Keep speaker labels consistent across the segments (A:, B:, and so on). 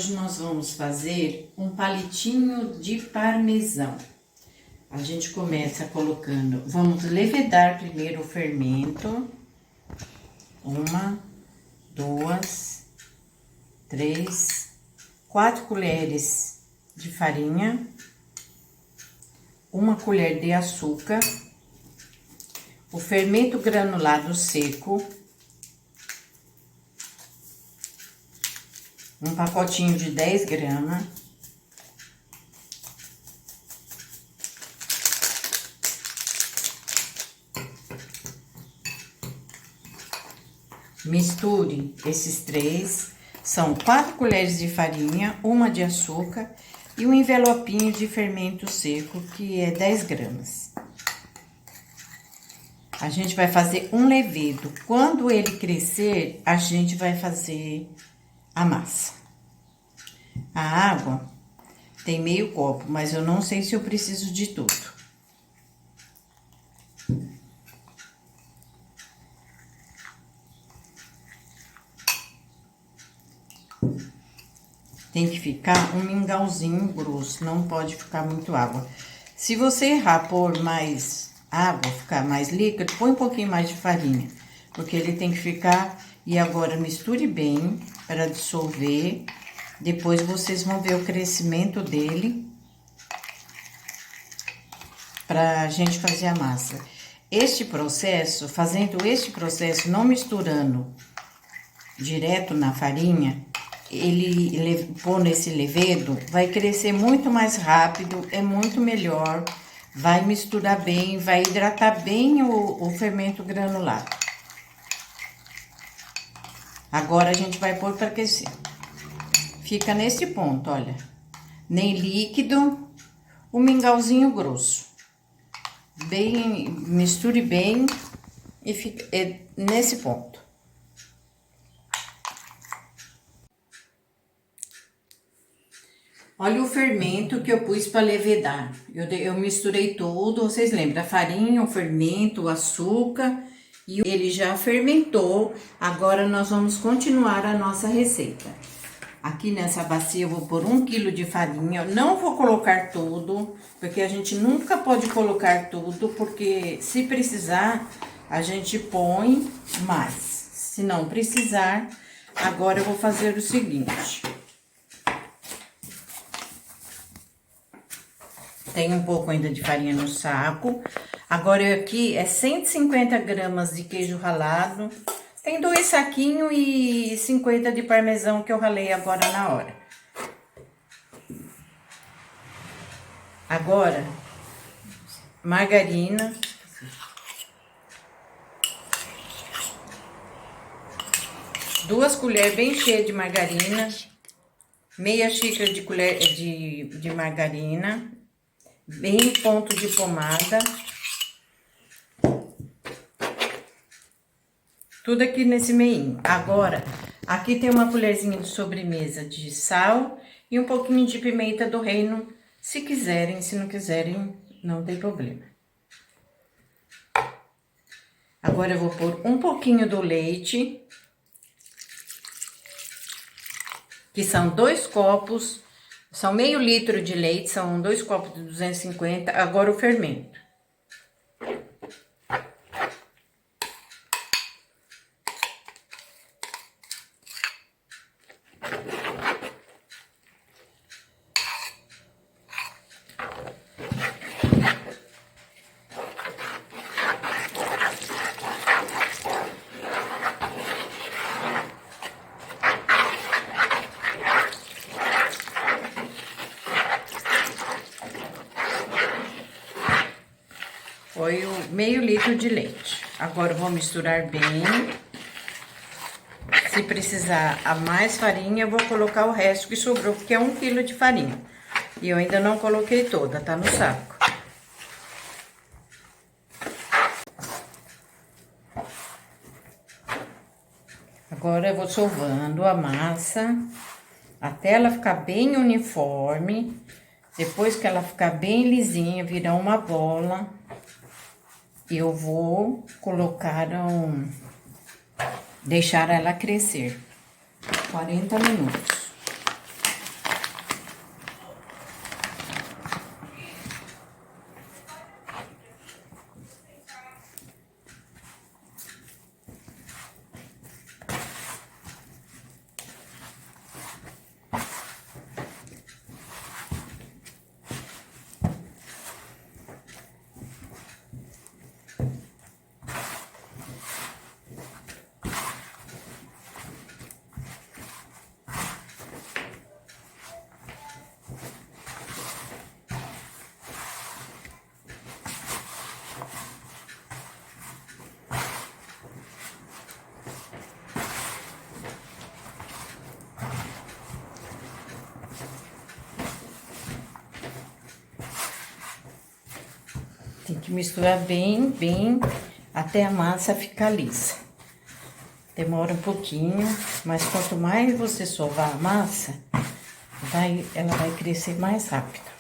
A: Hoje nós vamos fazer um palitinho de parmesão. A gente começa colocando, vamos levedar primeiro o fermento. 1, 2, 3, 4 colheres de farinha, 1 colher de açúcar, o fermento granulado seco, um pacotinho de 10 gramas, misture esses três, são 4 colheres de farinha, 1 de açúcar e um envelopinho de fermento seco, que é 10 gramas. A gente vai fazer um levedo. Quando ele crescer, a gente vai fazer a massa. A água tem meio copo, mas eu não sei se eu preciso de tudo. Tem que ficar um mingauzinho grosso, não pode ficar muito água. Se você errar por mais água, ficar mais líquido, põe um pouquinho mais de farinha, porque ele tem que ficar. E agora misture bem para dissolver. Depois vocês vão ver o crescimento dele para a gente fazer a massa. Fazendo este processo, não misturando direto na farinha, ele pôr nesse levedo, vai crescer muito mais rápido, é muito melhor, vai misturar bem, vai hidratar bem o fermento granulado. Agora a gente vai pôr para aquecer. Fica nesse ponto, olha, nem líquido, o mingauzinho grosso. Bem, misture bem e fica nesse ponto. Olha o fermento que eu pus para levedar. Eu misturei tudo, vocês lembram? A farinha, o fermento, o açúcar, e ele já fermentou. Agora nós vamos continuar a nossa receita. Aqui nessa bacia eu vou pôr 1 quilo de farinha. Eu não vou colocar tudo, porque a gente nunca pode colocar tudo, porque se precisar, a gente põe mais. Se não precisar, agora eu vou fazer o seguinte. Tem um pouco ainda de farinha no saco. Agora aqui é 150 gramas de queijo ralado. Tem 2 saquinhos e 50 de parmesão que eu ralei agora na hora. Agora, margarina. 2 colheres bem cheias de margarina. Meia xícara de colher de margarina. Bem ponto de pomada. Tudo aqui nesse meinho. Agora, aqui tem uma colherzinha de sobremesa de sal e um pouquinho de pimenta do reino, se quiserem. Se não quiserem, não tem problema. Agora eu vou pôr um pouquinho do leite, que são 2 copos, são meio litro de leite, são 2 copos de 250. Agora o fermento. Foi o meio litro de leite. Agora eu vou misturar bem. Se precisar a mais farinha, eu vou colocar o resto que sobrou, porque é 1 quilo de farinha. E eu ainda não coloquei toda, tá no saco. Agora eu vou sovando a massa até ela ficar bem uniforme. Depois que ela ficar bem lisinha, virar uma bola, eu vou colocar deixar ela crescer 40 minutos. Tem que misturar bem, bem, até a massa ficar lisa. Demora um pouquinho, mas quanto mais você sovar a massa, ela vai crescer mais rápido.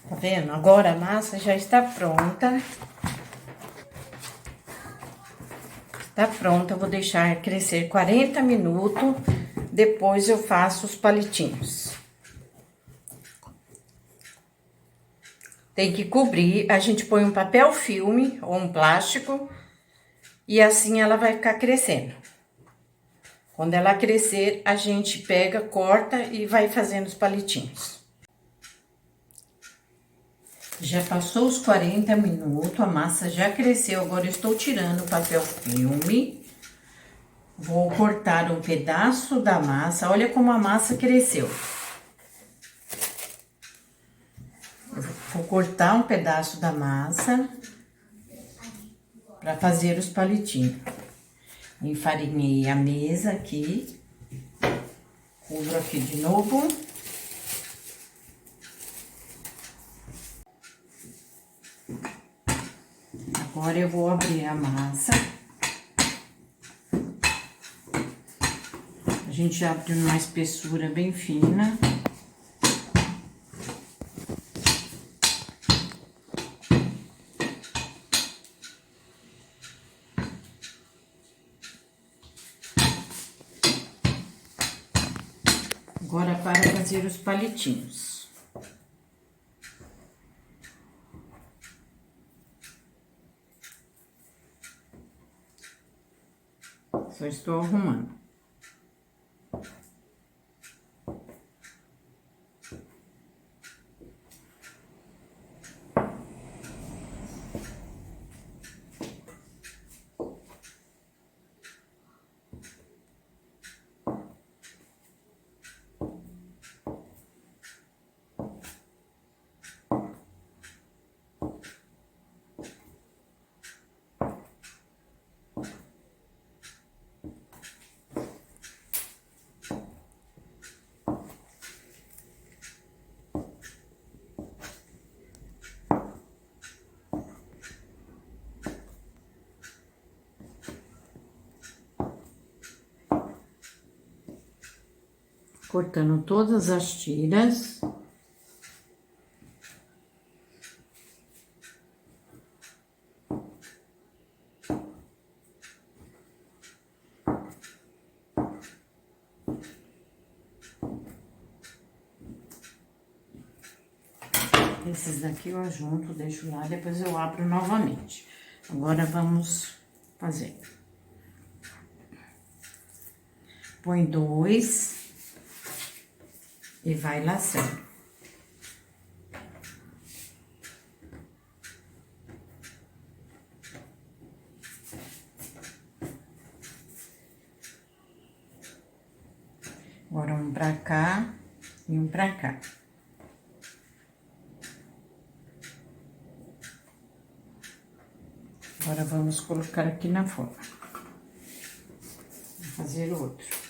A: Tá vendo? Agora a massa já está pronta. Tá pronta, eu vou deixar crescer 40 minutos. Depois eu faço os palitinhos. Tem que cobrir, a gente põe um papel filme ou um plástico. E assim ela vai ficar crescendo. Quando ela crescer, a gente pega, corta e vai fazendo os palitinhos. Já passou os 40 minutos, a massa já cresceu. Agora eu estou tirando o papel filme. Vou cortar um pedaço da massa. Olha como a massa cresceu. Eu vou cortar um pedaço da massa para fazer os palitinhos. Enfarinhei a mesa aqui. Cubro aqui de novo. Agora eu vou abrir a massa. A gente abre numa espessura bem fina. Agora para fazer os palitinhos. Só estou arrumando. Cortando todas as tiras. Esses daqui eu ajunto, deixo lá, depois eu abro novamente. Agora vamos fazer. Põe 2 e vai laçando. Agora um pra cá e um pra cá. Agora vamos colocar aqui na forma. Vou fazer o outro.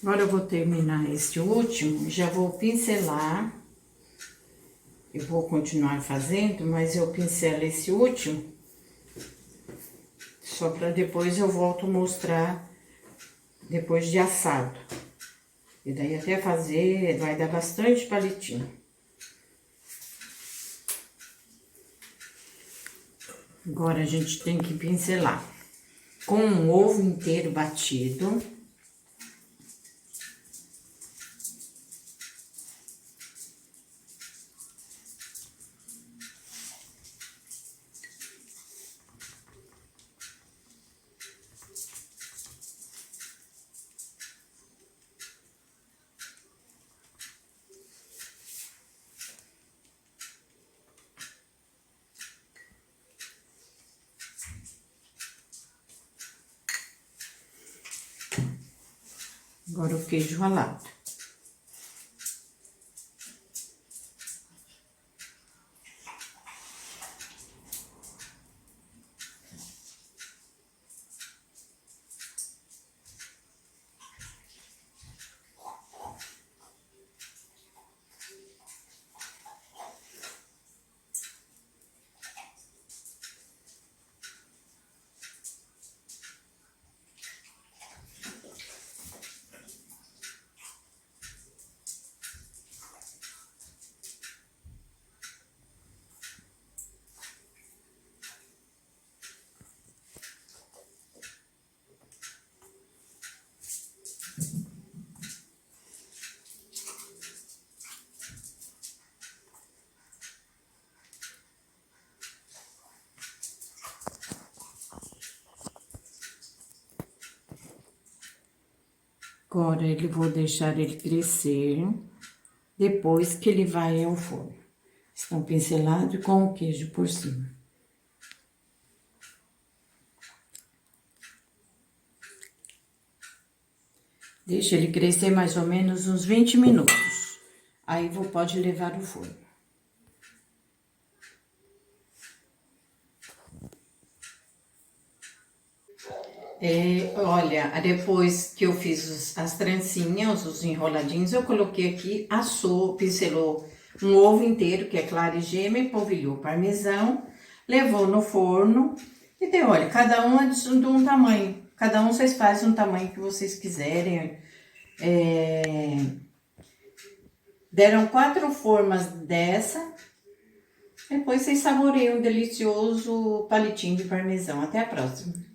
A: Agora eu vou terminar este último, já vou pincelar. Eu vou continuar fazendo, mas eu pincelo esse último. Só para depois eu volto mostrar depois de assado. E daí até fazer, vai dar bastante palitinho. Agora a gente tem que pincelar com um ovo inteiro batido. Agora o queijo ralado. Agora, vou deixar ele crescer, depois que ele vai ao forno. Estão pincelados com o queijo por cima. Deixa ele crescer mais ou menos uns 20 minutos. Aí, pode levar ao forno. Olha, depois que eu fiz as trancinhas, os enroladinhos, eu coloquei aqui, pincelou um ovo inteiro, que é clara e gema, e polvilhou parmesão, levou no forno, e deu, olha, cada um é de um tamanho, cada um vocês fazem um tamanho que vocês quiserem. Deram 4 formas dessa, depois vocês saboreiam um delicioso palitinho de parmesão. Até a próxima!